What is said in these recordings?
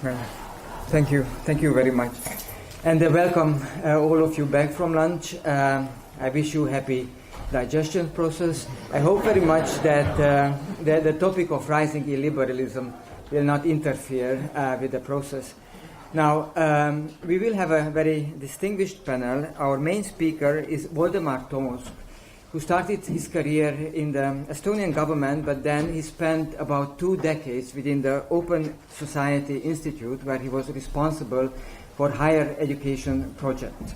Well, thank you very much. And welcome all of you back from lunch. I wish you happy digestion process. I hope very much that the topic of rising illiberalism will not interfere with the process. Now, we will have a very distinguished panel. Our main speaker is Voldemar Tomos, who started his career in the Estonian government, but then he spent about 2 decades within the Open Society Institute, where he was responsible for higher education projects.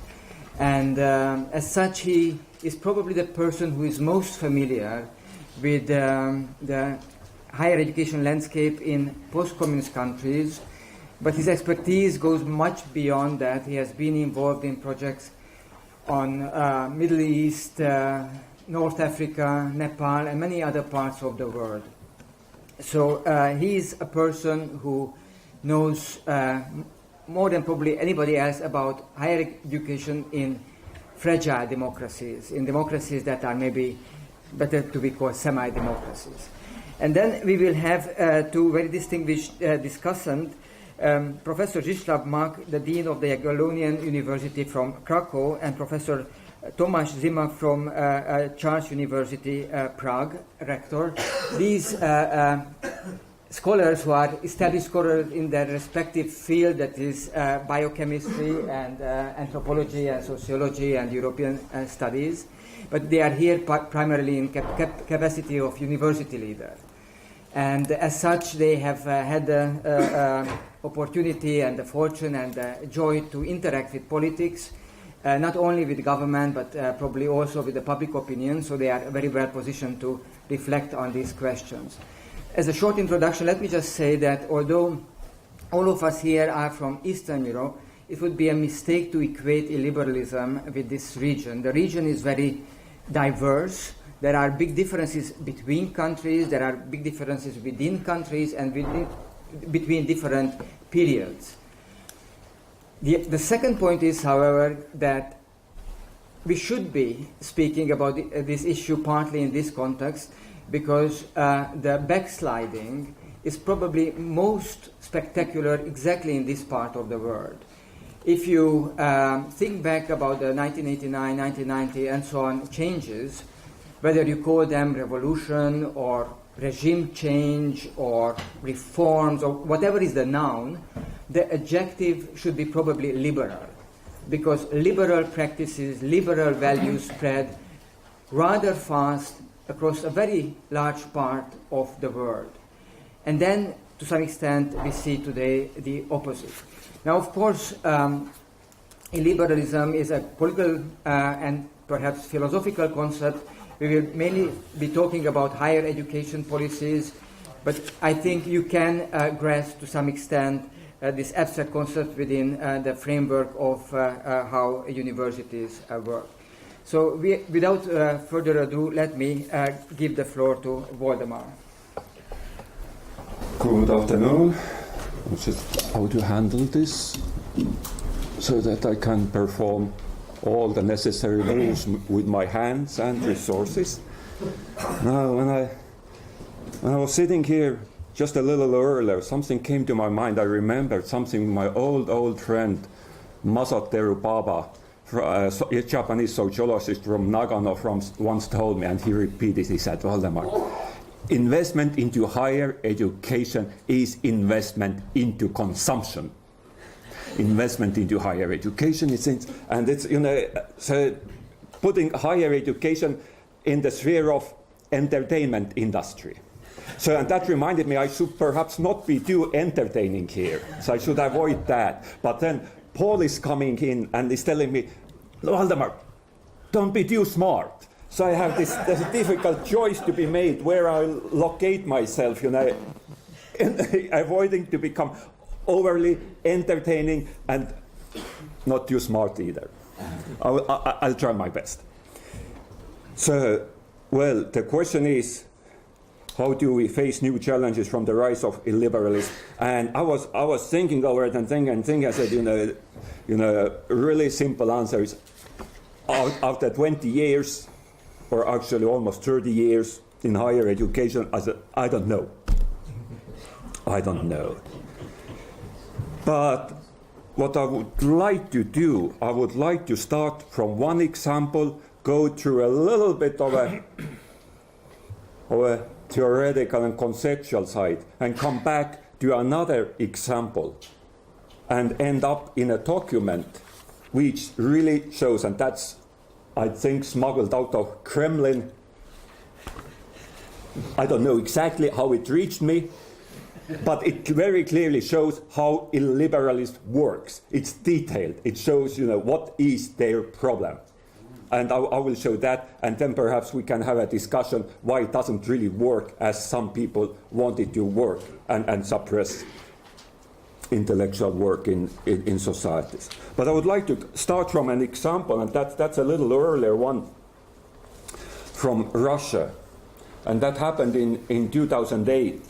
And as such, he is probably the person who is most familiar with the higher education landscape in post-communist countries, but his expertise goes much beyond that. He has been involved in projects on Middle East, North Africa, Nepal, and many other parts of the world. So he is a person who knows more than probably anybody else about higher education in fragile democracies, in democracies that are maybe better to be called semi-democracies. And then we will have 2 very distinguished discussants, Professor Zdzislaw Mak, the Dean of the Jagiellonian University from Krakow, and Professor Tomasz Zima from Charles University, Prague, rector. These scholars who are established scholars in their respective field, that is biochemistry and anthropology and sociology and European studies, but they are here primarily in capacity of university leaders. And as such, they have had the opportunity and the fortune and the joy to interact with politics, not only with government, but probably also with the public opinion, so they are very well positioned to reflect on these questions. As a short introduction, let me just say that although all of us here are from Eastern Europe, it would be a mistake to equate illiberalism with this region. The region is very diverse. There are big differences between countries, there are big differences within countries, and between different periods. The second point is, however, that we should be speaking about this issue partly in this context, because the backsliding is probably most spectacular exactly in this part of the world. If you think back about the 1989, 1990, and so on changes, whether you call them revolution or regime change or reforms or whatever is the noun, the adjective should be probably liberal, because liberal practices, liberal values spread rather fast across a very large part of the world. And then, to some extent, we see today the opposite. Now, of course, illiberalism is a political and perhaps philosophical concept. We will mainly be talking about higher education policies, but I think you can grasp to some extent this abstract concept within the framework of how universities work. So without further ado, let me give the floor to Voldemar. Good afternoon. Just how to handle this so that I can perform all the necessary moves with my hands and resources. Now, when I was sitting here just a little earlier, something came to my mind. I remembered something my old friend Masateru Baba, a Japanese sociologist from Nagano, once told me, and he repeated. He said, "Valdemar, investment into higher education is investment into consumption." Investment into higher education, and it's so putting higher education in the sphere of entertainment industry. So, and that reminded me I should perhaps not be too entertaining here. So I should avoid that. But then Paul is coming in and is telling me, "Valdemar, don't be too smart." So I have this difficult choice to be made where I'll locate myself, avoiding to become overly entertaining and not too smart either. I'll try my best. So, well, the question is, how do we face new challenges from the rise of illiberalism? And I was thinking over it and thinking. I said, a really simple answer is, after 20 years, or actually almost 30 years in higher education, I said, I don't know. But what I would like to do, I would like to start from one example, go through a little bit of a theoretical and conceptual side, and come back to another example, and end up in a document which really shows, and that's, I think, smuggled out of Kremlin. I don't know exactly how it reached me, but it very clearly shows how illiberalism works. It's detailed. It shows, what is their problem. And I will show that, and then perhaps we can have a discussion why it doesn't really work as some people want it to work, and suppress intellectual work in societies. But I would like to start from an example, and that's a little earlier one, from Russia. And that happened in 2008.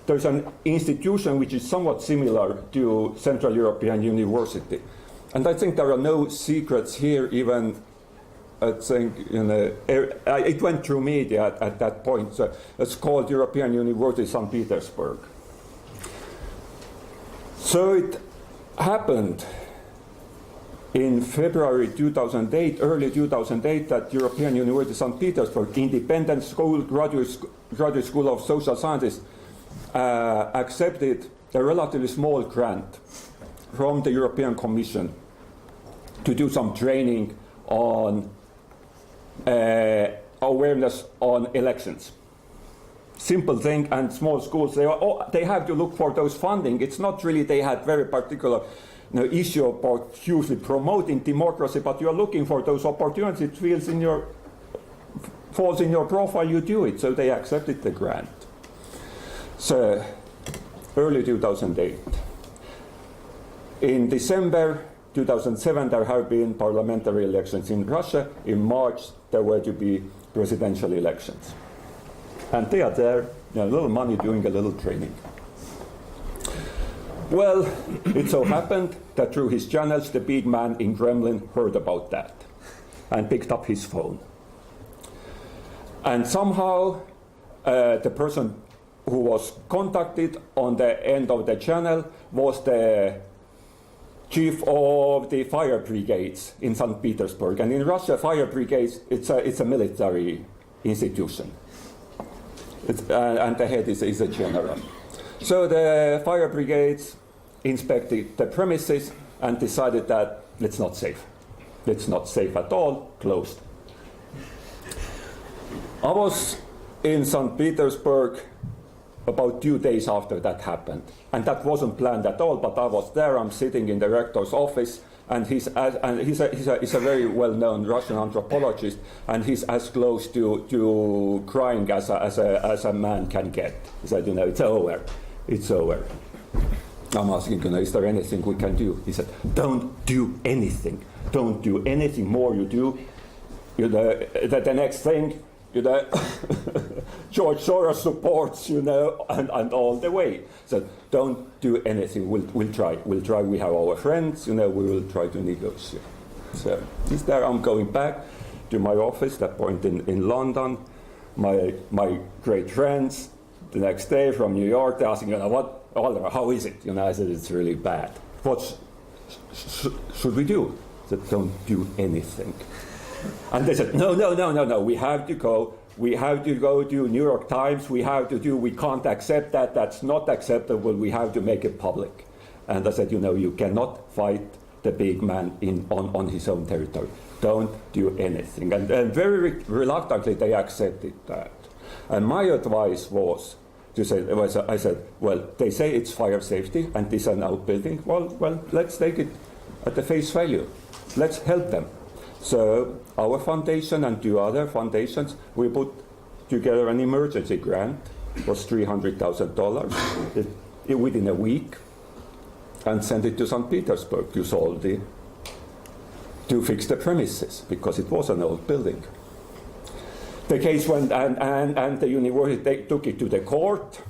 There's an institution which is somewhat similar to Central European University. And I think there are no secrets here, even, I think, it went through media at that point. So it's called European University St. Petersburg. So it happened in February 2008, early 2008, that European University St. Petersburg, independent school, graduate school of social sciences, accepted a relatively small grant from the European Commission to do some training on awareness on elections. Simple thing, and small schools, they have to look for those funding. It's not really they had very particular issue about hugely promoting democracy, but you're looking for those opportunities. It falls in your profile, you do it. So they accepted the grant. So, early 2008. In December 2007, there have been parliamentary elections in Russia. In March, there were to be presidential elections. And they are there, a little money doing a little training. Well, it so happened that through his channels, the big man in Kremlin heard about that and picked up his phone. And somehow, the person who was contacted on the end of the channel was the chief of the fire brigades in St. Petersburg. And in Russia, fire brigades, it's a military institution. And the head is a general. So the fire brigades inspected the premises and decided that it's not safe. It's not safe at all, closed. I was in St. Petersburg about 2 days after that happened. And that wasn't planned at all, but I was there. I'm sitting in the rector's office, and he's a very well-known Russian anthropologist, and he's as close to crying as a man can get. He said, it's over. It's over. I'm asking, is there anything we can do? He said, don't do anything. Don't do anything more you do. The next thing, George Soros supports, and all the way. So don't do anything. We'll try. We have our friends, we will try to negotiate. So this there, I'm going back to my office, that point in London. My great friends, the next day from New York, they're asking, what, Oliver, how is it? I said, it's really bad. What should we do? I said, don't do anything. And they said, no, we have to go. We have to go to New York Times. We can't accept that. That's not acceptable. We have to make it public. And I said, you cannot fight the big man on his own territory. Don't do anything. And very reluctantly, they accepted that. And my advice was to say, I said, well, they say it's fire safety and this is an outbuilding. Well, let's take it at the face value. Let's help them. So our foundation and 2 other foundations, we put together an emergency grant. It was $300,000 within a week, and sent it to St. Petersburg to fix the premises, because it was an old building. The case went, and the university, they took it to the court,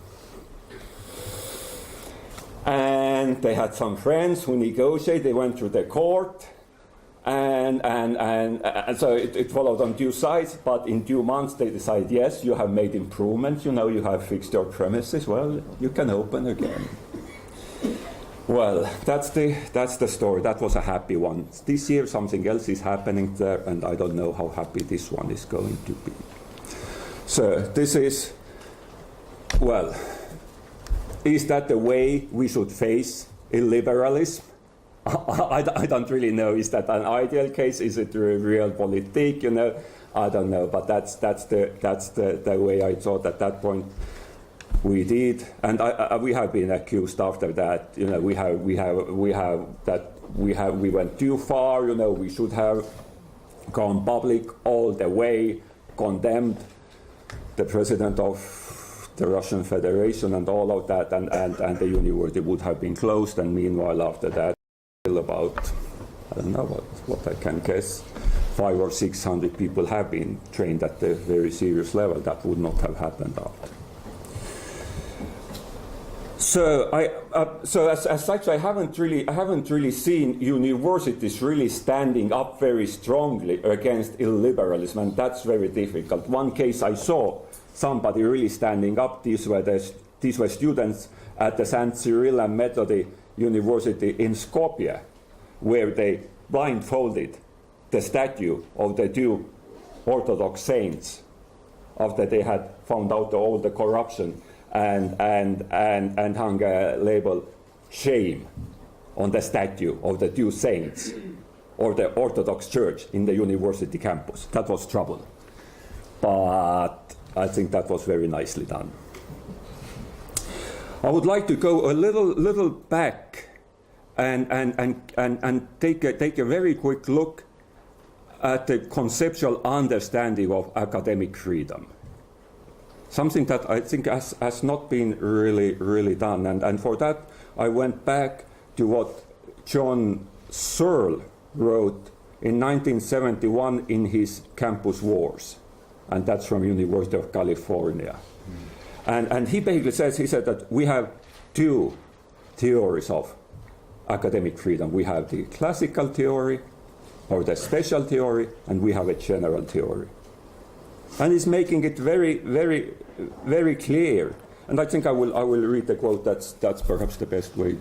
and they had some friends who negotiated. They went through the court. And so it followed on 2 sides, but in 2 months they decided, yes, you have made improvements, you have fixed your premises, well, you can open again. Well, that's the story. That was a happy one. This year something else is happening there, and I don't know how happy this one is going to be. So this is, well, is that the way we should face illiberalism? I don't really know. Is that an ideal case? Is it realpolitik? You know, I don't know. But that's the way I thought at that point. We did, and we have been accused after that. You know, we went too far. You know, we should have gone public all the way, condemned the president of the Russian Federation and all of that, and the university would have been closed. And meanwhile, after that, about, I don't know what I can guess, 500 or 600 people have been trained at a very serious level. That would not have happened after. So as such, I haven't really seen universities really standing up very strongly against illiberalism, and that's very difficult. One case I saw somebody really standing up. These were students at the St. Cyril and Method University in Skopje, where they blindfolded the statue of the two Orthodox saints after they had found out all the corruption. And hung a label shame on the statue of the two saints or the Orthodox Church in the university campus. That was trouble. But I think that was very nicely done. I would like to go a little back and take a very quick look at the conceptual understanding of academic freedom. Something that I think has not been really done. And for that, I went back to what John Searle wrote in 1971 in his Campus Wars. And that's from University of California. And he basically said that we have two theories of academic freedom. We have the classical theory, or the special theory, and we have a general theory. And he's making it very clear. And I think I will read the quote. That's perhaps the best way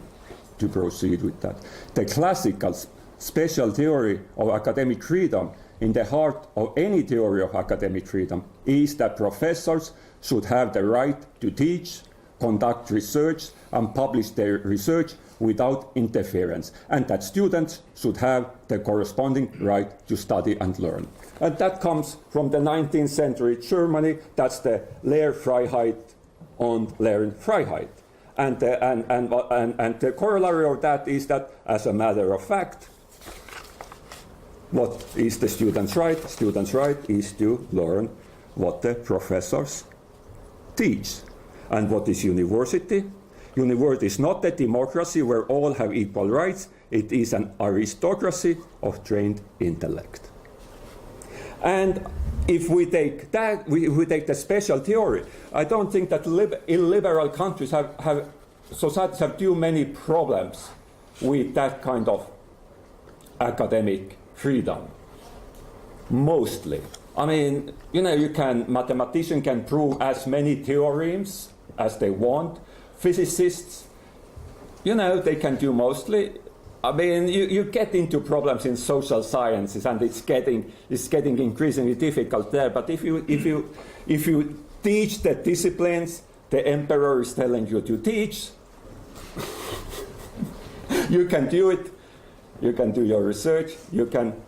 to proceed with that. The classical special theory of academic freedom, in the heart of any theory of academic freedom, is that professors should have the right to teach, conduct research, and publish their research without interference, and that students should have the corresponding right to study and learn. And that comes from the 19th century Germany. That's the Lehrfreiheit und Lernfreiheit. And the corollary of that is that, as a matter of fact, what is the student's right? Student's right is to learn what the professors teach. And what is university? University is not a democracy where all have equal rights. It is an aristocracy of trained intellect. And if we take that, we take the special theory, I don't think that illiberal countries societies have too many problems with that kind of academic freedom. Mostly. I mean, you know, mathematicians can prove as many theorems as they want. Physicists, you know, they can do mostly. I mean, you get into problems in social sciences, and it's getting increasingly difficult there. But if you teach the disciplines the emperor is telling you to teach, you can do it. You can do your research. You can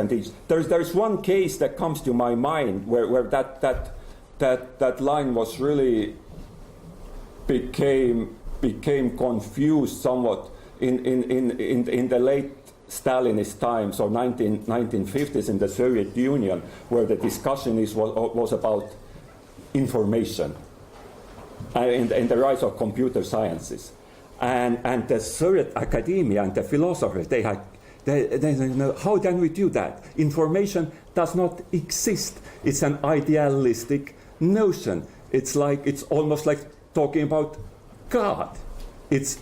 teach. There's one case that comes to my mind where that line was really became confused somewhat in the late Stalinist times, or 1950s in the Soviet Union, where the discussion was about information and the rise of computer sciences, and the Soviet academia and the philosophers they know, how can we do that? Information does not exist. It's an idealistic notion. It's almost like talking about God. It's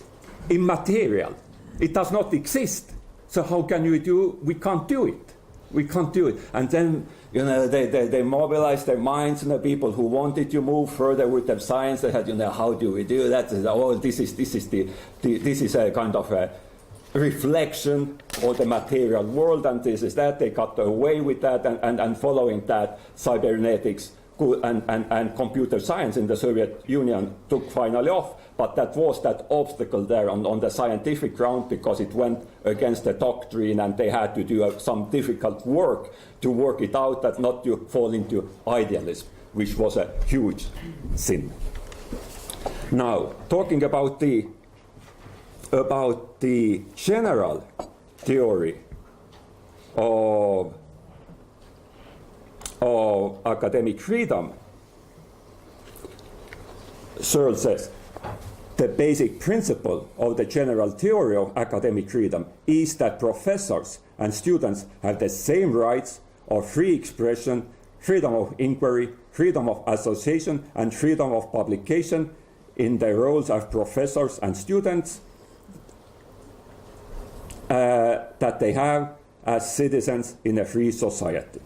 immaterial. It does not exist. So how can we can't do it. We can't do it. And then, they mobilized their minds, people who wanted to move further with their science. They had, how do we do that? Oh, this is a kind of a reflection of the material world, and this is that. They got away with that, and following that, cybernetics and computer science in the Soviet Union took finally off. But that was that obstacle there on the scientific ground, because it went against the doctrine, and they had to do some difficult work to work it out, that not to fall into idealism, which was a huge sin. Now, talking about the general theory of academic freedom, Searle says, the basic principle of the general theory of academic freedom is that professors and students have the same rights of free expression, freedom of inquiry, freedom of association, and freedom of publication in their roles as professors and students that they have as citizens in a free society,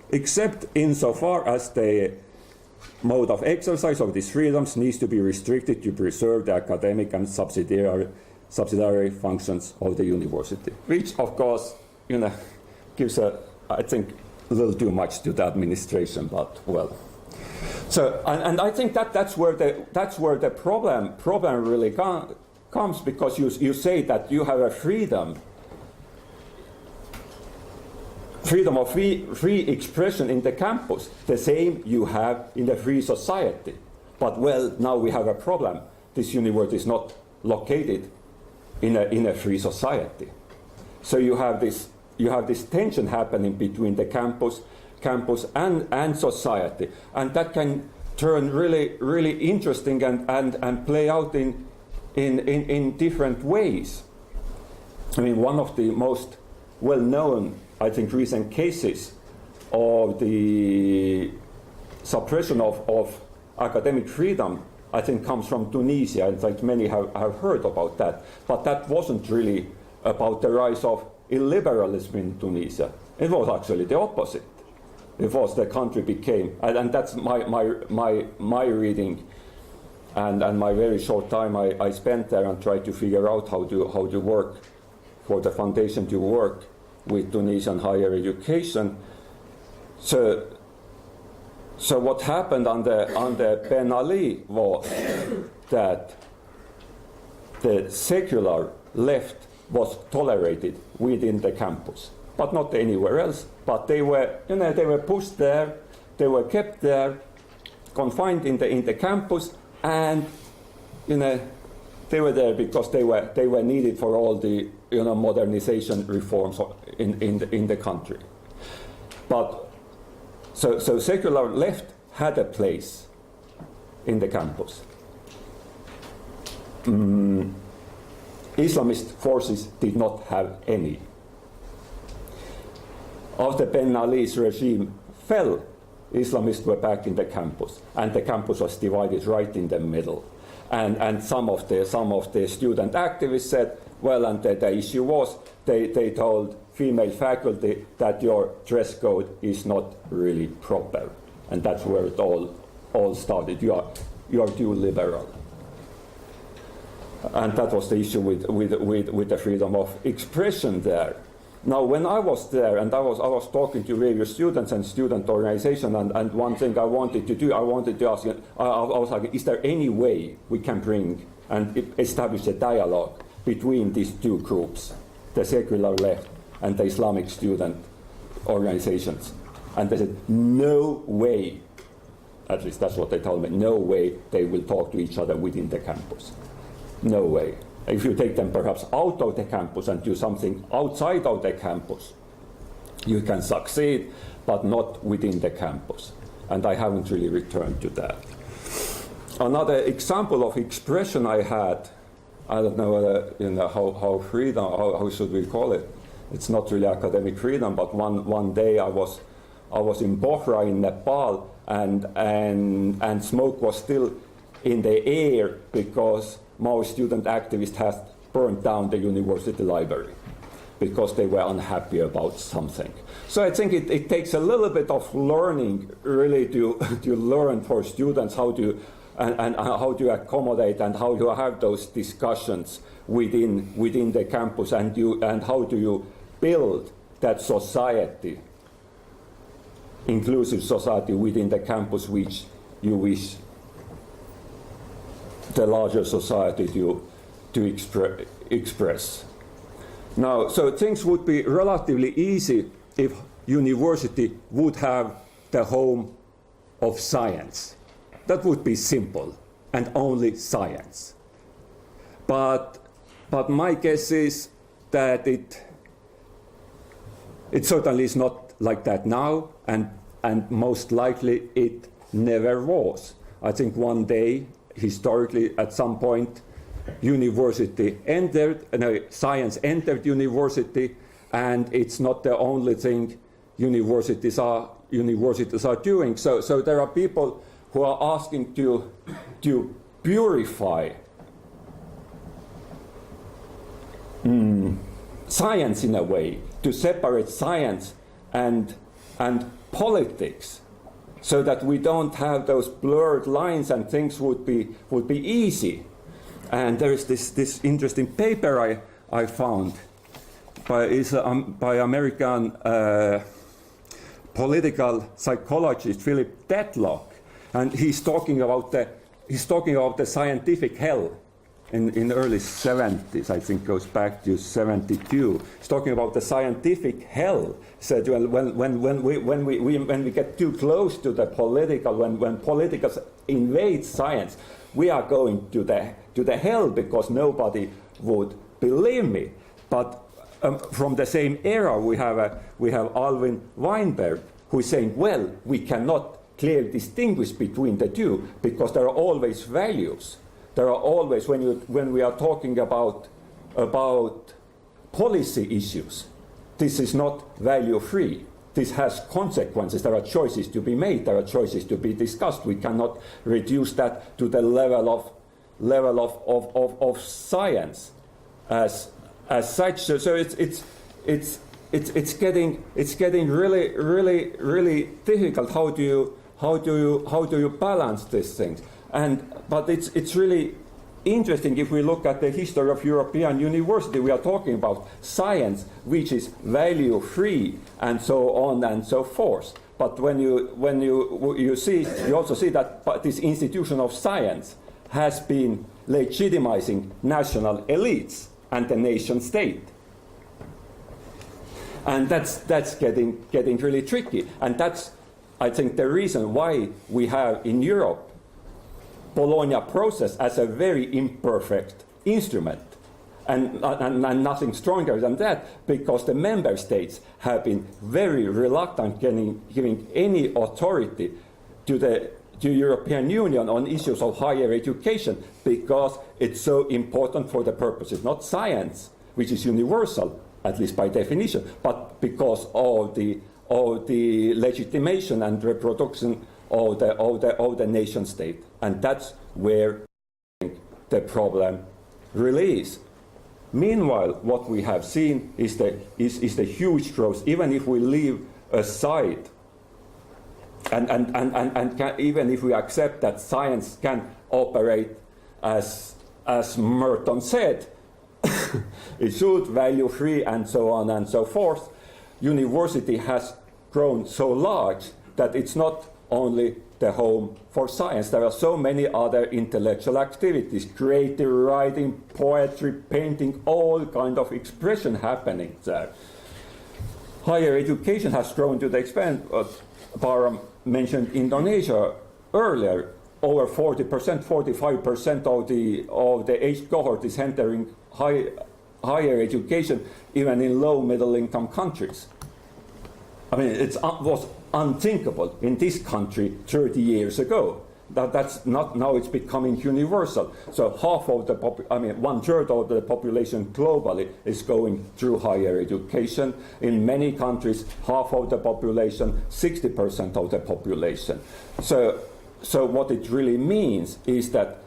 except insofar as the mode of exercise of these freedoms needs to be restricted to preserve the academic and subsidiary functions of the university, which, of course, gives I think, a little too much to the administration, but well. So, and I think that's where the problem really comes, because you say that you have a freedom of free expression in the campus, the same you have in a free society. But well, now we have a problem. This university is not located in a free society. So you have this tension happening between the campus and society, and that can turn really interesting and play out in different ways. I mean, one of the most well-known, I think, recent cases of the suppression of academic freedom, I think, comes from Tunisia. I think many have heard about that. But that wasn't really about the rise of illiberalism in Tunisia. It was actually the opposite. It was the country became, and that's my reading, and my very short time I spent there and tried to figure out how to work for the foundation to work with Tunisian higher education. So what happened on the Ben Ali was that the secular left was tolerated within the campus, but not anywhere else. But they were pushed there, they were kept there, confined in the campus, and they were there because they were needed for all the modernization reforms in the country. But so secular left had a place in the campus. Islamist forces did not have any. After Ben Ali's regime fell, Islamists were back in the campus, and the campus was divided right in the middle. And some of the student activists said, well, and the issue was they told female faculty that your dress code is not really proper, and that's where it all started. You are too liberal. And that was the issue with the freedom of expression there. Now, when I was there, and I was talking to various students and student organizations, and one thing I wanted to ask, I was like, is there any way we can bring and establish a dialogue between these two groups, the secular left and the Islamic student organizations? And they said, no way, at least that's what they told me, no way they will talk to each other within the campus. No way. If you take them perhaps out of the campus and do something outside of the campus, you can succeed, but not within the campus. And I haven't really returned to that. Another example of expression I had, I don't know whether, how freedom, how should we call it? It's not really academic freedom, but one day I was in Bohra in Nepal, and smoke was still in the air because Mao student activists had burned down the university library. because they were unhappy about something. So I think it takes a little bit of learning really to learn for students how to and how to accommodate and how to have those discussions within the campus, and how do you build that society, inclusive society within the campus, which you wish the larger society to express. Now, so things would be relatively easy if university would have the home of science. That would be simple, and only science. But my guess is that it certainly is not like that now, and most likely it never was. I think one day, historically, at some point, science entered university, and it's not the only thing universities are doing. So there are people who are asking to purify science in a way, to separate science and politics, so that we don't have those blurred lines and things would be easy. And there is this interesting paper I found by American political psychologist Philip Tetlock, and he's talking about the scientific hell in the early 70s. I think goes back to 72. He's talking about the scientific hell. He said when we get too close to the political, when politicals invade science, we are going to the hell, because nobody would believe me. But from the same era, we have Alvin Weinberg, who is saying, well, we cannot clearly distinguish between the two, because there are always values. There are always, when we are talking about policy issues, this is not value-free. This has consequences. There are choices to be made. There are choices to be discussed. We cannot reduce that to the level of science as such. So it's getting really difficult. How do you balance these things? But it's really interesting if we look at the history of European university. We are talking about science, which is value-free, and so on and so forth. But when you see, you also see that this institution of science has been legitimizing national elites and the nation state, and that's getting really tricky. And that's, I think, the reason why we have in Europe Bologna process as a very imperfect instrument, and nothing stronger than that, because the member states have been very reluctant giving any authority to the European Union on issues of higher education, because it's so important for the purposes, not science, which is universal, at least by definition, but because of the legitimation and reproduction of the nation state. And that's where the problem really is. Meanwhile, what we have seen is the huge growth, even if we leave aside and even if we accept that science can operate as Merton said, it should, value-free, and so on and so forth. University has grown so large that it's not only the home for science. There are so many other intellectual activities, creative writing, poetry, painting, all kind of expression happening there. Higher education has grown to the extent, Bara mentioned Indonesia earlier, over 40%, 45% of the age cohort is entering higher education, even in low middle income countries. I mean, it was unthinkable in this country 30 years ago. That's not, now it's becoming universal. So half of the 1/3 of the population globally is going through higher education. In many countries, half of the population, 60% of the population. So what it really means is that,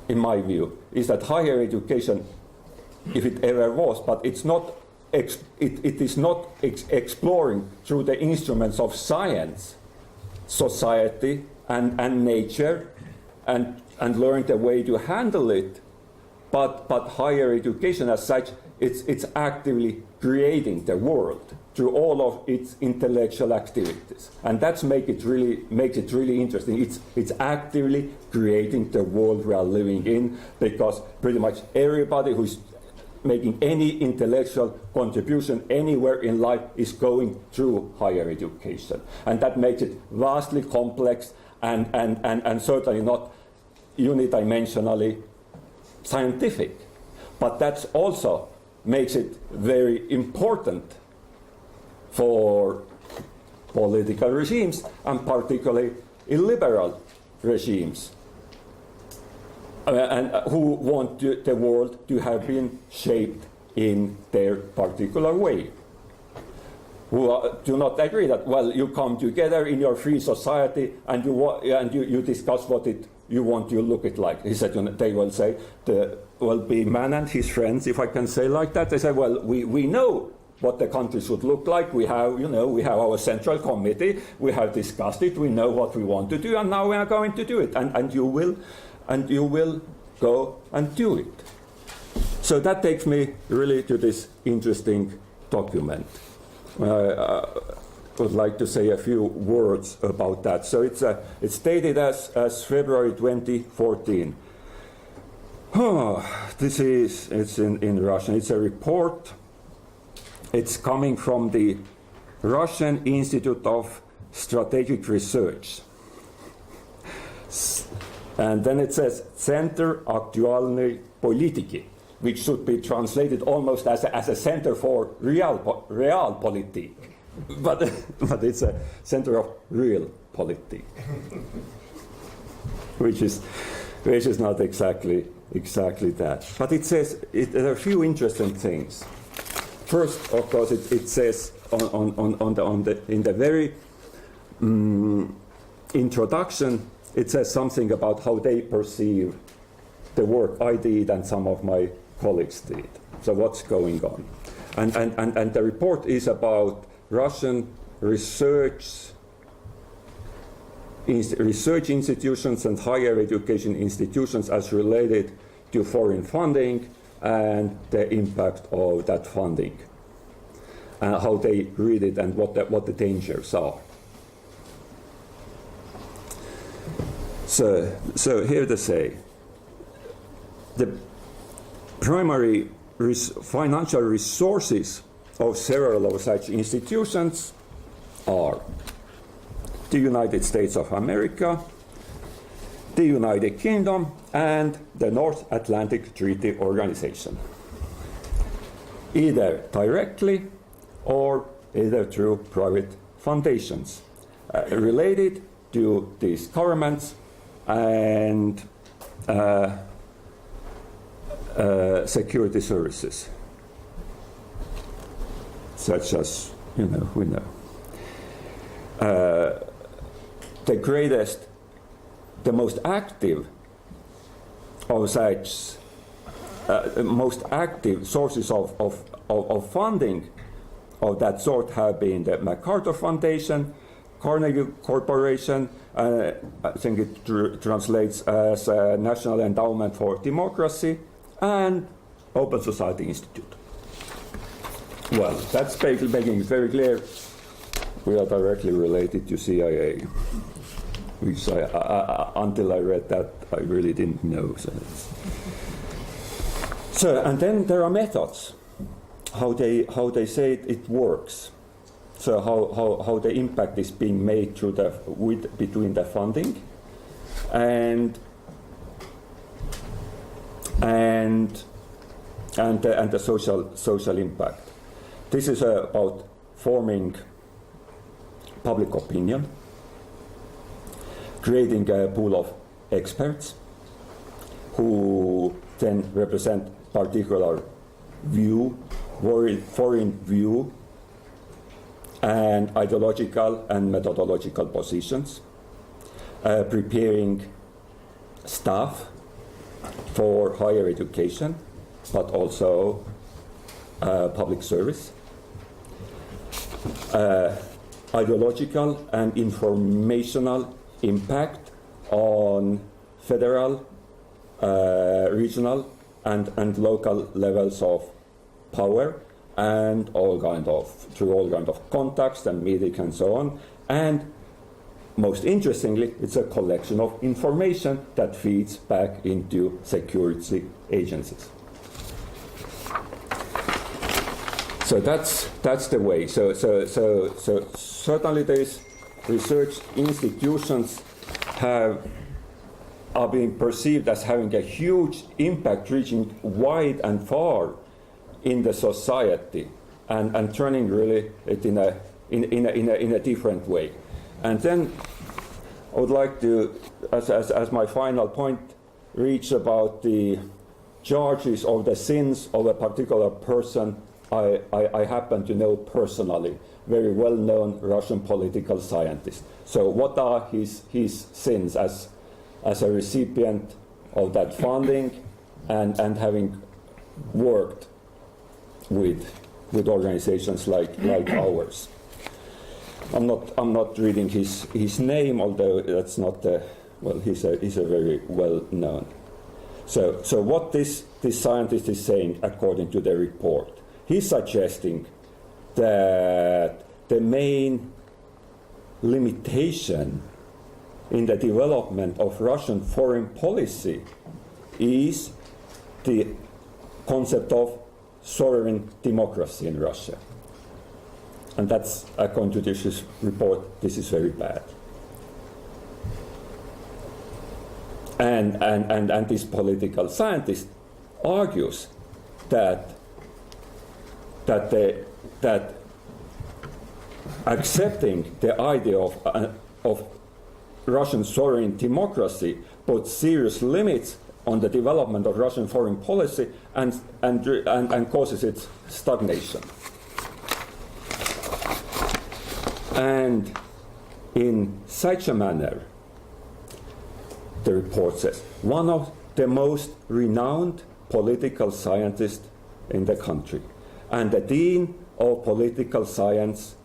in my view, is that higher education, if it ever was, but it's not it is not exploring through the instruments of science, society, and nature, and learn the way to handle it, but higher education as such, it's actively creating the world through all of its intellectual activities, and that's makes it really interesting. It's actively creating the world we are living in, because pretty much everybody who's making any intellectual contribution anywhere in life is going through higher education, and that makes it vastly complex and certainly not unidimensionally scientific, but that's also makes it very important for political regimes, and particularly illiberal regimes, and who want the world to have been shaped in their particular way, who do not agree that, well, you come together in your free society and you discuss what you want to look it like. He said, they will say, be man and his friends, if I can say like that. They say, well, we know what the country should look like. We have our central committee. We have discussed it. We know what we want to do, and now we are going to do it. And you will go and do it. So that takes me really to this interesting document. I would like to say a few words about that. So it's dated as February 2014. It's in Russian. It's a report. It's coming from the Russian Institute of Strategic Research. And then it says Center Aktualnej Politiki, which should be translated almost as a center for realpolitik. But it's a center of real politik, which is not exactly that. But it says there are a few interesting things. First, of course, it says in the very introduction, it says something about how they perceive the work I did and some of my colleagues did. So what's going on? And the report is about Russian research institutions and higher education institutions as related to foreign funding and the impact of that funding, and how they read it and what the dangers are. So here they say, the primary financial resources of several of such institutions are the United States of America, the United Kingdom, and the North Atlantic Treaty Organization, either directly or either through private foundations related to these governments and security services, such as we know. The greatest, the most active of such, most active sources of funding of that sort have been the MacArthur Foundation, Carnegie Corporation, I think it translates as National Endowment for Democracy, and Open Society Institute. Well, that's making it very clear we are directly related to CIA, which until I read that, I really didn't know. So, and then there are methods, how they say it works. So how the impact is being made through between the funding and the social impact. This is about forming public opinion, creating a pool of experts who then represent particular view, foreign view, and ideological and methodological positions, preparing staff for higher education, but also public service, ideological and informational impact on federal, regional, and local levels of power, and through all kind of contacts and media and so on. And most interestingly, it's a collection of information that feeds back into security agencies. So that's the way. So certainly these research institutions are being perceived as having a huge impact, reaching wide and far in the society, and turning really it in a different way. And then I would like to, as my final point, reach about the charges or the sins of a particular person I happen to know personally, very well-known Russian political scientist. So what are his sins as a recipient of that funding and having worked with organizations like ours? I'm not reading his name, although that's not he's a very well known. So what this scientist is saying, according to the report, he's suggesting that the main limitation in the development of Russian foreign policy is the concept of sovereign democracy in Russia. And that's, according to this report, this is very bad. And this political scientist argues that accepting the idea of Russian sovereign democracy puts serious limits on the development of Russian foreign policy and causes its stagnation. And in such a manner, the report says, one of the most renowned political scientists in the country and the dean of political science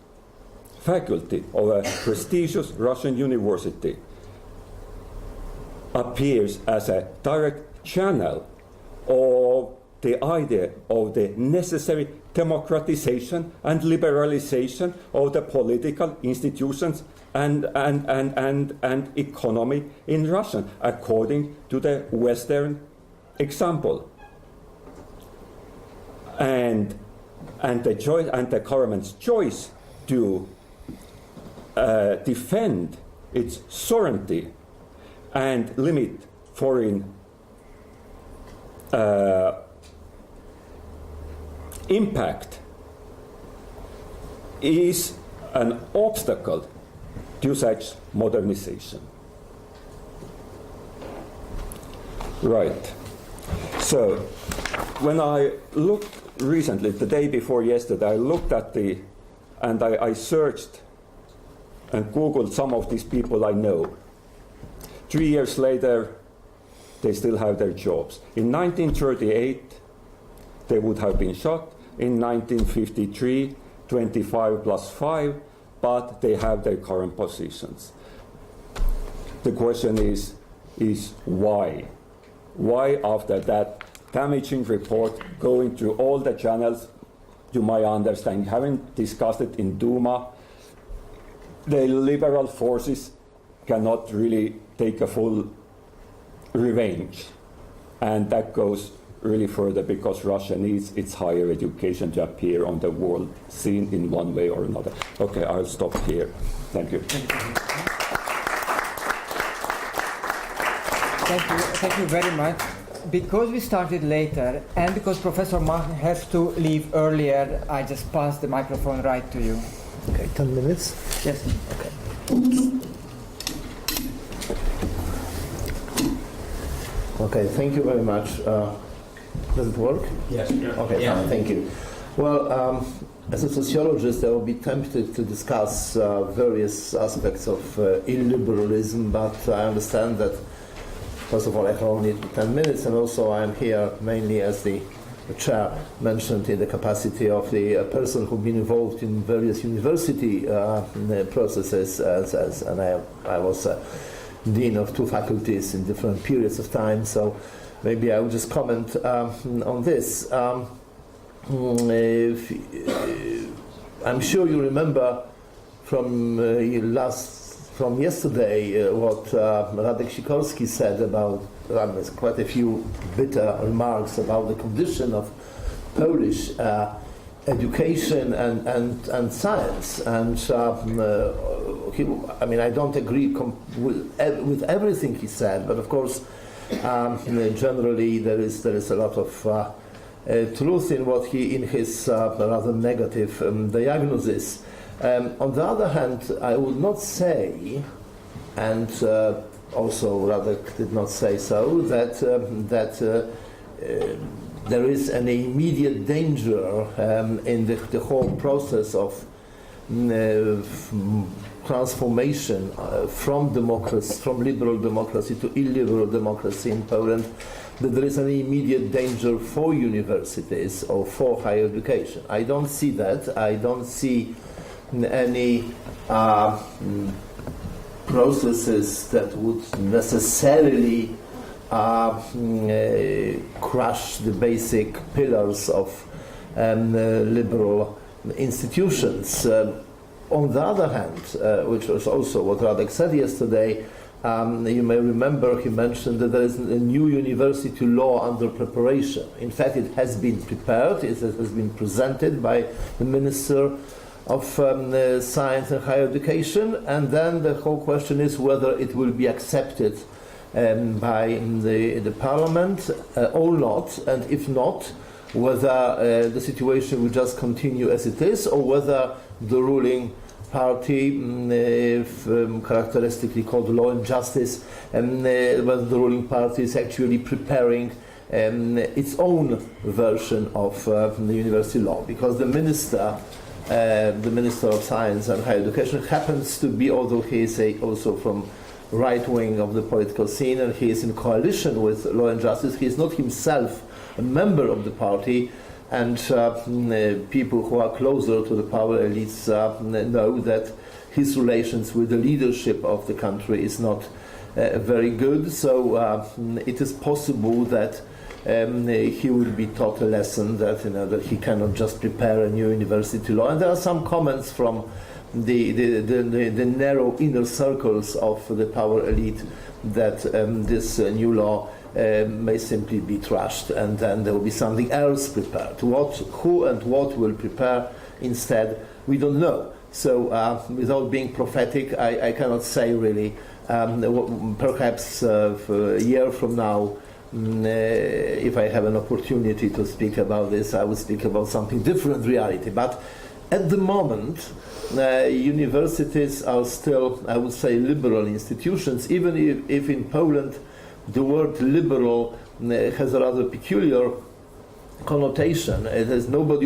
faculty of a prestigious Russian university appears as a direct channel of the idea of the necessary democratization and liberalization of the political institutions and economy in Russia, according to the Western example. And the government's choice to defend its sovereignty and limit foreign impact is an obstacle to such modernization. Right. So when I looked recently, the day before yesterday, I looked at I searched and Googled some of these people I know. 3 years later, they still have their jobs. In 1938, they would have been shot. In 1953, 25 plus 5, but they have their current positions. The question is why? Why, after that damaging report, going through all the channels, to my understanding, having discussed it in Duma, the liberal forces cannot really take a full revenge. And that goes really further because Russia needs its higher education to appear on the world scene in one way or another. Okay, I'll stop here. Thank you. Thank you very much. Because we started later and because Professor Martin has to leave earlier, I just pass the microphone right to you. Okay, 10 minutes? Yes. Okay. Okay, thank you very much. Does it work? Yes. Okay, Yeah. Thank you. Well, as a sociologist, I will be tempted to discuss various aspects of illiberalism, but I understand that, first of all, I have only 10 minutes, and also I'm here mainly as the the chair mentioned in the capacity of the person who's been involved in various university processes, and I was dean of 2 faculties in different periods of time, so maybe I will just comment on this. I'm sure you remember from yesterday what Radek Sikorski said about quite a few bitter remarks about the condition of Polish education and science. And I don't agree with everything he said, but of course, generally there is a lot of truth in his rather negative diagnosis. On the other hand, I would not say, and also Radek did not say so, that there is an immediate danger in the whole process of transformation from liberal democracy to illiberal democracy in Poland, that there is an immediate danger for universities or for higher education. I don't see that. I don't see any processes that would necessarily crush the basic pillars of liberal institutions. On the other hand, which was also what Radek said yesterday, you may remember he mentioned that there is a new university law under preparation. In fact, it has been prepared, it has been presented by the Minister of Science and Higher Education, and then the whole question is whether it will be accepted by the Parliament or not, and if not, whether the situation will just continue as it is, or whether the ruling party, characteristically called Law and Justice, whether the ruling party is actually preparing its own version of the university law, because the Minister of Science and Higher Education happens to be, although he is also from right wing of the political scene and he is in coalition with Law and Justice, he is not himself a member of the party, and people who are closer to the power elites know that his relations with the leadership of the country is not very good. So it is possible that he will be taught a lesson that that he cannot just prepare a new university law. And there are some comments from the narrow inner circles of the power elite that this new law may simply be trashed, and then there will be something else prepared. Who and what will prepare instead, we don't know. So without being prophetic, I cannot say really. Perhaps a year from now, if I have an opportunity to speak about this, I will speak about something different reality. But at the moment, universities are still, I would say, liberal institutions, even if in Poland the word liberal has a rather peculiar connotation. It has nobody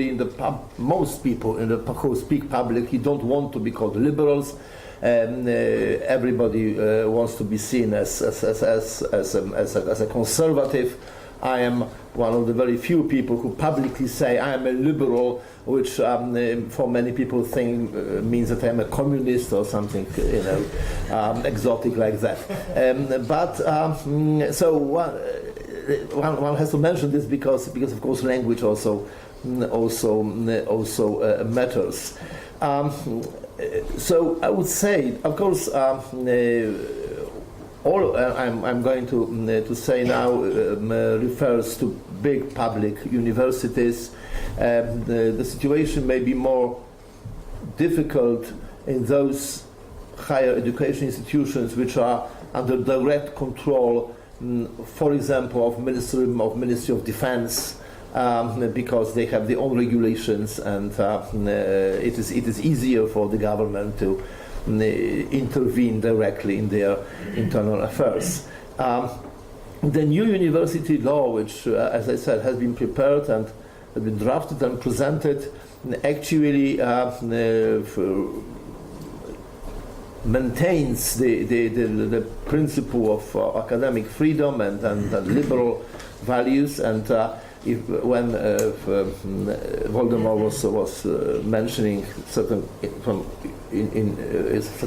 in the most people who speak publicly don't want to be called liberals. Everybody wants to be seen as a conservative. I am one of the very few people who publicly say I am a liberal, which for many people think means that I am a communist or something, exotic like that. So one has to mention this because of course language also matters. So I would say, of course, all I'm going to say now refers to big public universities. The situation may be more difficult in those higher education institutions which are under direct control, for example, of Ministry of Defense, because they have their own regulations, and it is easier for the government to intervene directly in their internal affairs. The new university law, which, as I said, has been prepared and has been drafted and presented, actually maintains the principle of academic freedom and liberal values, and when Voldemort was mentioning certain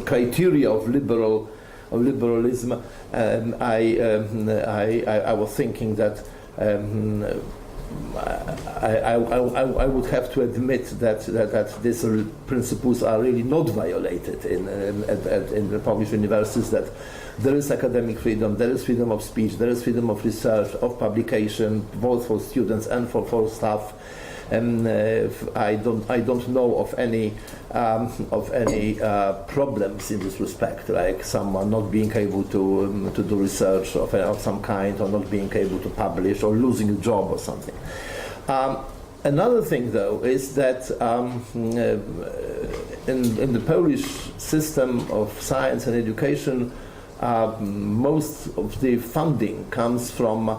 criteria of liberalism, I was thinking that I would have to admit that these principles are really not violated in the Polish universities, that there is academic freedom, there is freedom of speech, there is freedom of research, of publication, both for students and for staff. And I don't know of any problems in this respect, like someone not being able to do research of some kind, or not being able to publish, or losing a job or something. Another thing, though, is that in the Polish system of science and education, most of the funding comes from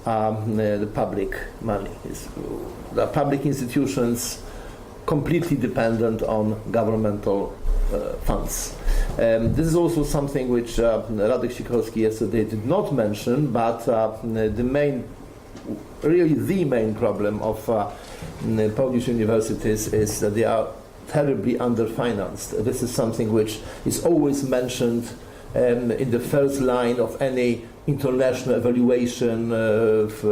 the public money. The public institutions completely dependent on governmental funds. This is also something which Radek Sikorski yesterday did not mention, but the main problem of Polish universities is that they are terribly underfinanced. This is something which is always mentioned in the first line of any international evaluation of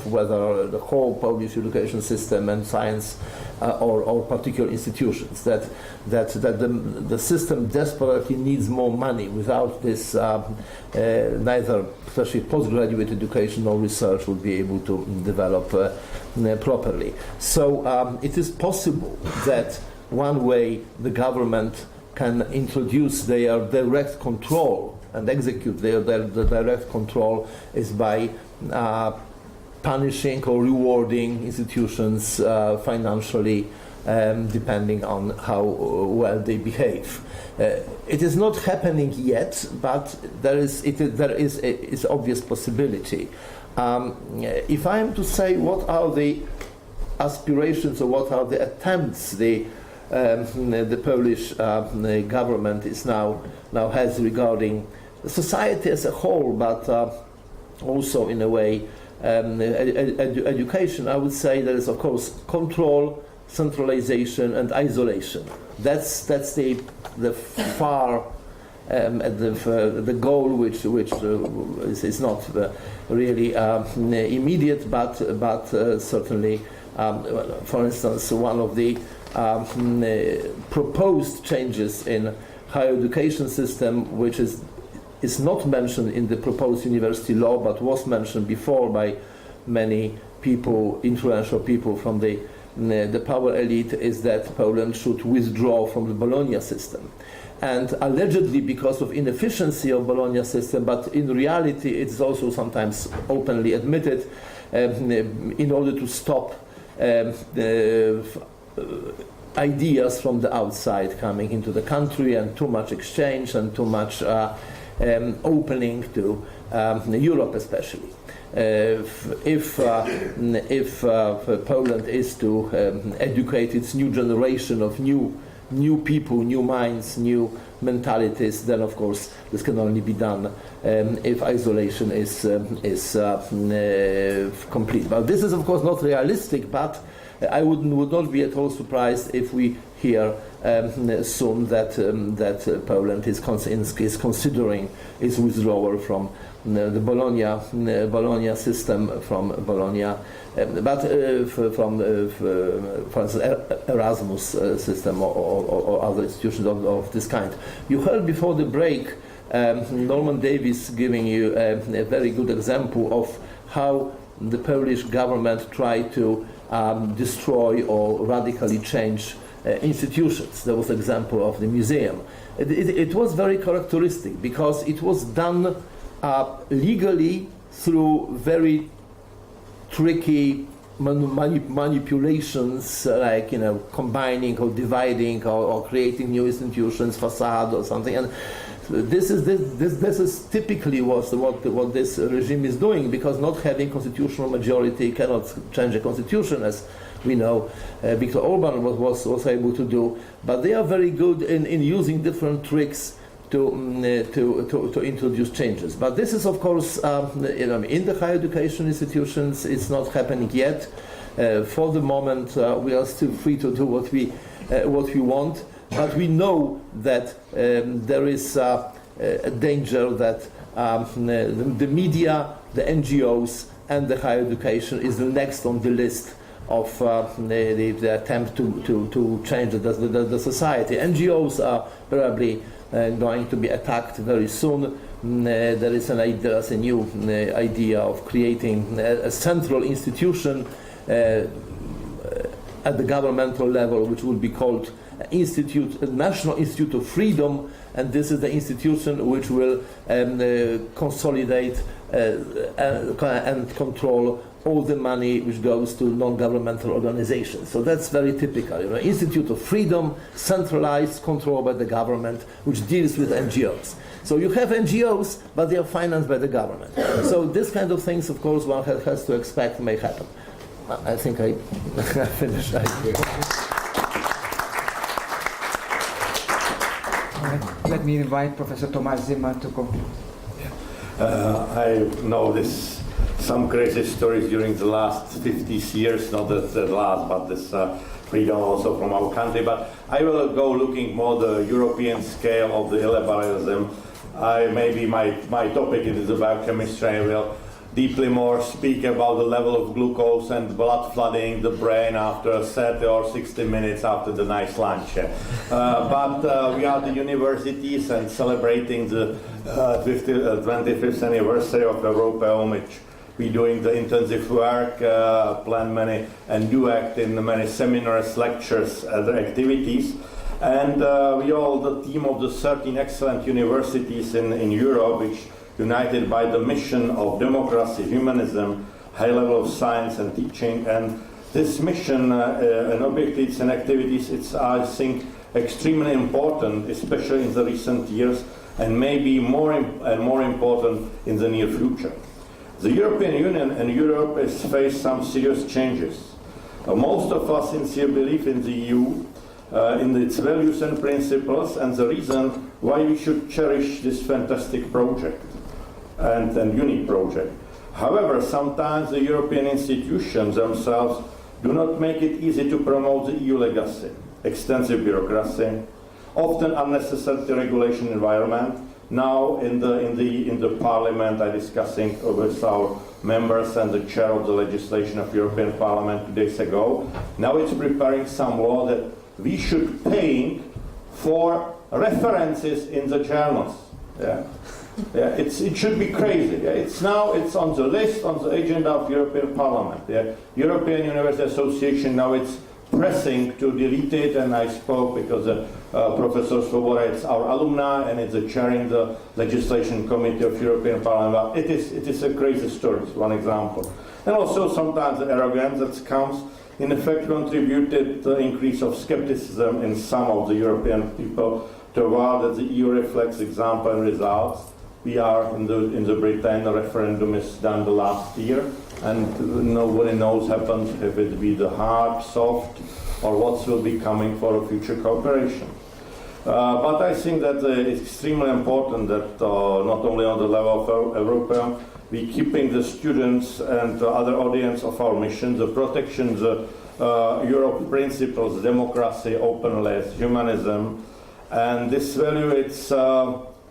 whether the whole Polish education system and science or particular institutions, that the system desperately needs more money. Without this, neither especially postgraduate education nor research will be able to develop properly. So it is possible that one way the government can introduce their direct control and execute their direct control is by punishing or rewarding institutions financially, depending on how well they behave. It is not happening yet, but there is an obvious possibility. If I am to say what are the aspirations or what are the attempts the Polish government is now has regarding society as a whole, but also in a way education, I would say there is, of course, control, centralization, and isolation. That's the far the goal, which is not really immediate, but certainly, for instance, one of the proposed changes in higher education system, which is not mentioned in the proposed university law, but was mentioned before by many people, influential people from the power elite, is that Poland should withdraw from the Bologna system. And allegedly because of inefficiency of Bologna system, but in reality it's also sometimes openly admitted, in order to stop ideas from the outside coming into the country, and too much exchange and too much opening to Europe, especially. If Poland is to educate its new generation of new people, new minds, new mentalities, then of course this can only be done if isolation is complete. But this is of course not realistic, but I would not be at all surprised if we hear soon that Poland is considering its withdrawal from the Bologna system, from Bologna, but from for instance Erasmus system or other institutions of this kind. You heard before the break Norman Davies giving you a very good example of how the Polish government tried to destroy or radically change institutions. There was an example of the museum. It was very characteristic because it was done legally through very tricky manipulations, like combining or dividing or creating new institutions, facade or something. And this is typically what this regime is doing, because not having constitutional majority cannot change a constitution, as we know Viktor Orban was able to do. But they are very good in using different tricks to introduce changes. But this is, of course, in the higher education institutions, it's not happening yet. For the moment, we are still free to do what we want, but we know that there is a danger that the media, the NGOs, and the higher education is the next on the list of the attempt to change the society. NGOs are probably going to be attacked very soon. There is a new idea of creating a central institution at the governmental level, which will be called National Institute of Freedom, and this is the institution which will consolidate and control all the money which goes to non-governmental organizations. So that's very typical. Institute of Freedom, centralized, controlled by the government, which deals with NGOs. So you have NGOs, but they are financed by the government. So this kind of things, of course, one has to expect may happen. I think I finished. Let me invite Professor Thomas Zimmer to go. I know some crazy stories during the last 50 years, not the last, but this freedom also from our country. But I will go looking more the European scale of the illiberalism. Maybe my topic is about chemistry. I will deeply more speak about the level of glucose and blood flooding the brain after 30 or 60 minutes after the nice lunch. But we are the universities and celebrating the 25th anniversary of Europaeum, which we doing the intensive work, plan many and do act in many seminars, lectures, other activities. And we are the team of the 13 excellent universities in Europe, which united by the mission of democracy, humanism, high level of science and teaching. And this mission and objectives and activities, it's, I think, extremely important, especially in the recent years, and maybe more and more important in the near future. The European Union and Europe has faced some serious changes. Most of us sincerely believe in the EU, in its values and principles, and the reason why we should cherish this fantastic project and unique project. However, sometimes the European institutions themselves do not make it easy to promote the EU legacy. Extensive bureaucracy, often unnecessary regulation environment. Now in the Parliament, I'm discussing with our members and the chair of the legislation of European Parliament 2 days ago. Now it's preparing some law that we should pay for references in the journals. Yeah. Yeah, it should be crazy. Yeah. It's on the list, on the agenda of European Parliament. Yeah. European University Association, now it's pressing to delete it, and I spoke because Professor Svoboda, it's our alumni, and it's chairing the legislation committee of European Parliament. It is a crazy story, it's one example. And also sometimes the arrogance that comes, in effect, contributed to the increase of skepticism in some of the European people toward that the EU reflects example and results. We are in the Britain, the referendum is done the last year, and nobody knows happens if it be the hard, soft, or what will be coming for a future cooperation. But I think that it's extremely important that not only on the level of European, we keeping the students and the other audience of our mission, the protection, the Europe principles, democracy, openness, humanism, and this value it's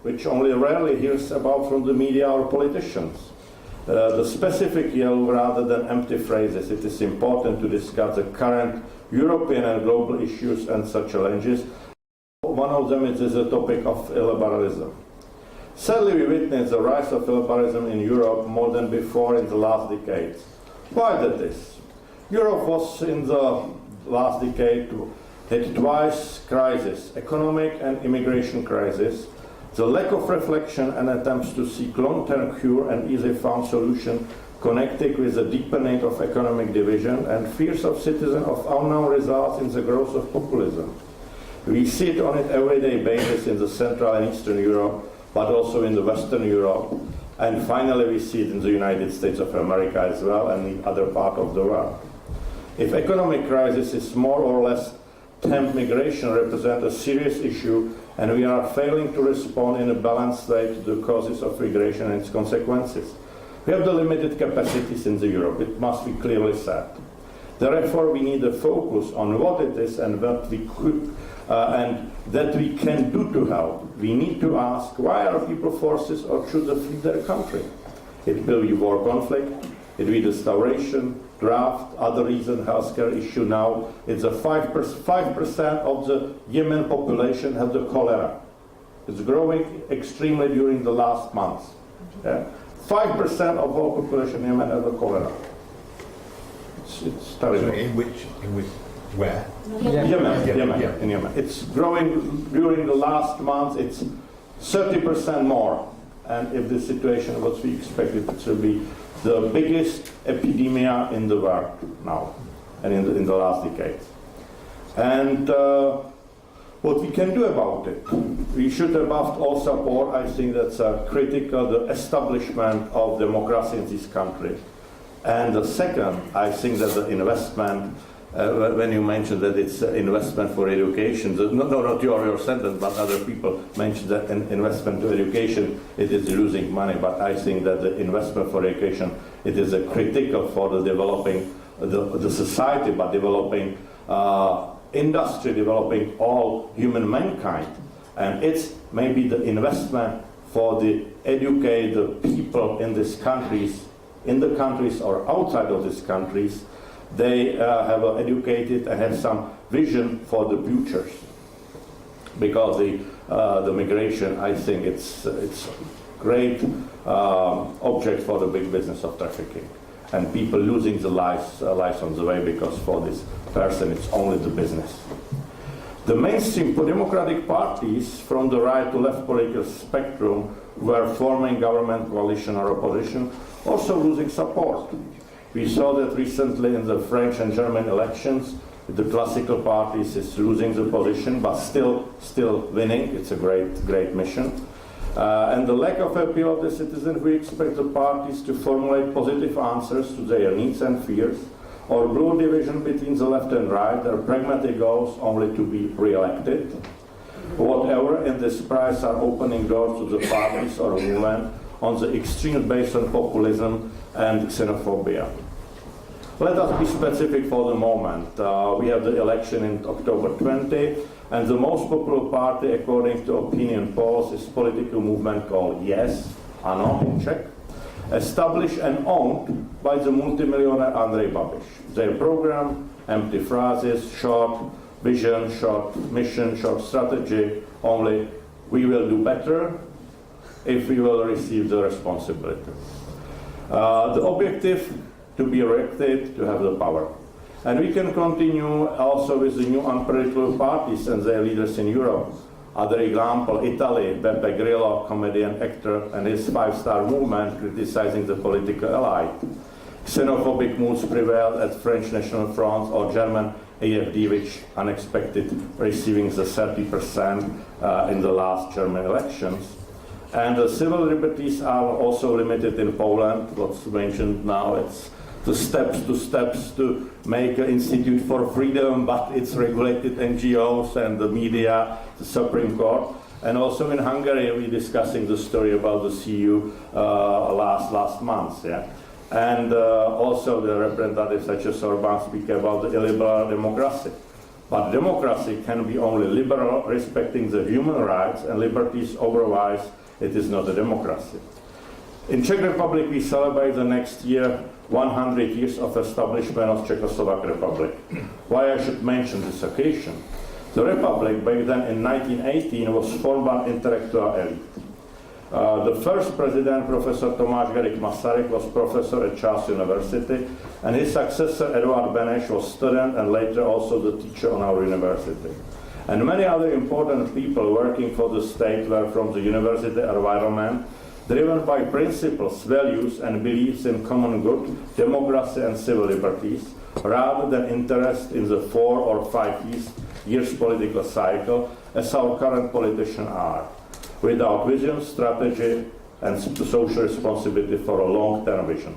which only rarely hears about from the media or politicians. The specific yellow rather than empty phrases. It is important to discuss the current European and global issues and such challenges. One of them is the topic of illiberalism. Sadly, we witness the rise of illiberalism in Europe more than before in the last decades. Why that is? Europe was in the last decade had twice crises, economic and immigration crisis. The lack of reflection and attempts to seek long-term cure and easily found solution connected with the deepening of economic division and fears of citizens of unknown results in the growth of populism. We see it on an everyday basis in the Central and Eastern Europe, but also in the Western Europe. And finally, we see it in the United States of America as well and in other parts of the world. If economic crisis is more or less temp migration represents a serious issue and we are failing to respond in a balanced way to the causes of migration and its consequences. We have the limited capacities in Europe, it must be clearly said. Therefore, we need a focus on what it is and what we could and that we can do to help. We need to ask, why are people forces or choose to flee their country? It will be war conflict, it will be starvation, drought, other reason, healthcare issue now. It's a 5% of the Yemen population have the cholera. It's growing extremely during the last months. Yeah? 5% of all population in Yemen have the cholera. It's terrible. So in which, where? Yemen, in Yemen. It's growing during the last month, it's 30% more. And if the situation was we expected, it will be the biggest epidemic in the world now, and in the last decade. And what we can do about it? We should above all support, I think that's critical, the establishment of democracy in this country. And the second, I think that the investment, when you mentioned that it's investment for education, not your sentence, but other people mentioned that investment to education, it is losing money, but I think that the investment for education, it is critical for the developing the society, but developing industry, developing all human mankind. And it's maybe the investment for the educate the people in these countries, in the countries or outside of these countries. They have educated and have some vision for the futures. Because the migration, I think it's great object for the big business of trafficking. And people losing the lives on the way because for this person it's only the business. The mainstream democratic parties from the right to left political spectrum were forming government coalition or opposition, also losing support. We saw that recently in the French and German elections, the classical parties is losing the position, but still winning. It's a great mission. And the lack of appeal of the citizens, we expect the parties to formulate positive answers to their needs and fears, or blue division between the left and right, their pragmatic goals only to be re-elected. Whatever, in this price are opening doors to the parties or movement on the extreme based on populism and xenophobia. Let us be specific for the moment. We have the election in October 20, and the most popular party, according to opinion polls, is political movement called Yes, Ano in Czech, established and owned by the multimillionaire Andrej Babiš. Their program, empty phrases, short vision, short mission, short strategy, only we will do better if we will receive the responsibility. The objective to be elected, to have the power. And we can continue also with the new unpredictable parties and their leaders in Europe. Other example, Italy, Beppe Grillo, comedian, actor, and his five-star movement criticizing the political elite. Xenophobic moods prevailed at French National Front or German AfD, which unexpected receiving the 30% in the last German elections. And the civil liberties are also limited in Poland. What's mentioned now, it's the steps to make an institute for freedom, but it's regulated NGOs and the media, the Supreme Court. And also in Hungary, we're discussing the story about the CU last month. Yeah? And also the representatives such as Orbán speak about the illiberal democracy. But democracy can be only liberal, respecting the human rights and liberties, otherwise it is not a democracy. In Czech Republic, we celebrate the next year 100 years of establishment of Czechoslovak Republic. Why I should mention this occasion? The Republic, back then in 1918, was formed by intellectual elite. The first president, Professor Tomáš Garrigue Masaryk, was professor at Charles University, and his successor, Eduard Beneš, was student and later also the teacher on our university. And many other important people working for the state were from the university environment, driven by principles, values, and beliefs in common good, democracy, and civil liberties, rather than interest in the 4 or 5 years political cycle, as our current politicians are, without vision, strategy, and social responsibility for a long-term vision.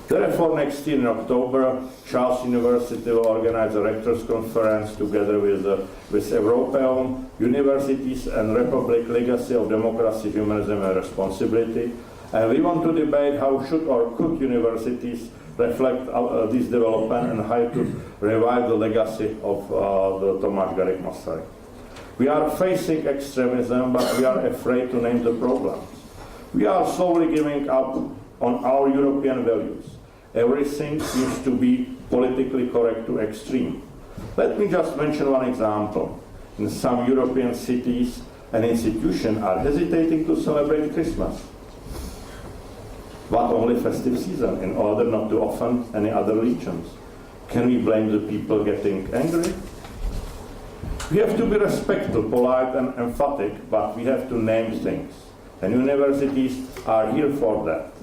Therefore, next year in October, Charles University will organize a rectors' conference together with Europaeum, Universities and Republic Legacy of Democracy, Humanism and Responsibility. And we want to debate how should or could universities reflect this development and how to revive the legacy of the Tomáš Garrigue Masaryk. We are facing extremism, but we are afraid to name the problems. We are slowly giving up on our European values. Everything seems to be politically correct to extreme. Let me just mention one example. In some European cities, an institution are hesitating to celebrate Christmas, but only festive season in order not to offend any other religions. Can we blame the people getting angry? We have to be respectful, polite and emphatic, but we have to name things. And universities are here for that.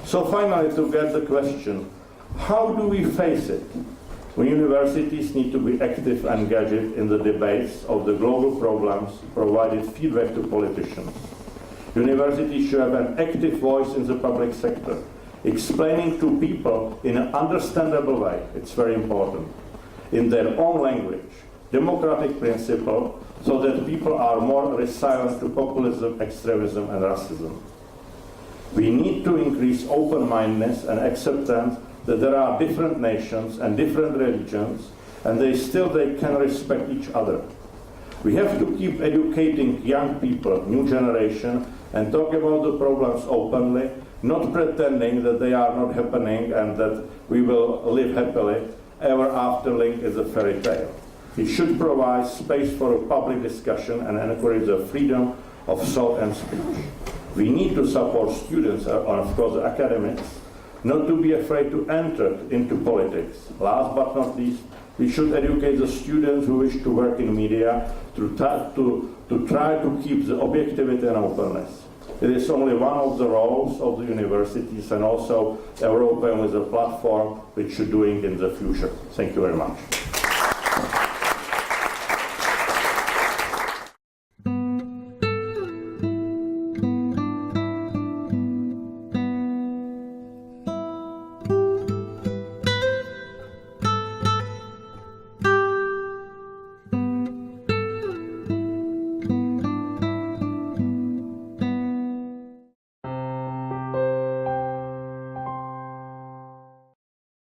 So finally, to get the question, how do we face it? When universities need to be active and engaged in the debates of the global problems, provided feedback to politicians. Universities should have an active voice in the public sector, explaining to people in an understandable way, it's very important, in their own language, democratic principle, so that people are more resilient to populism, extremism and racism. We need to increase open-mindedness and acceptance that there are different nations and different religions, and they can respect each other. We have to keep educating young people, new generation, and talk about the problems openly, not pretending that they are not happening and that we will live happily ever after link is a fairy tale. It should provide space for a public discussion and encourage the freedom of thought and speech. We need to support students, and of course academics, not to be afraid to enter into politics. Last but not least, we should educate the students who wish to work in media to try to keep the objectivity and openness. It is only one of the roles of the universities, and also Europaeum is a platform which should doing in the future. Thank you very much.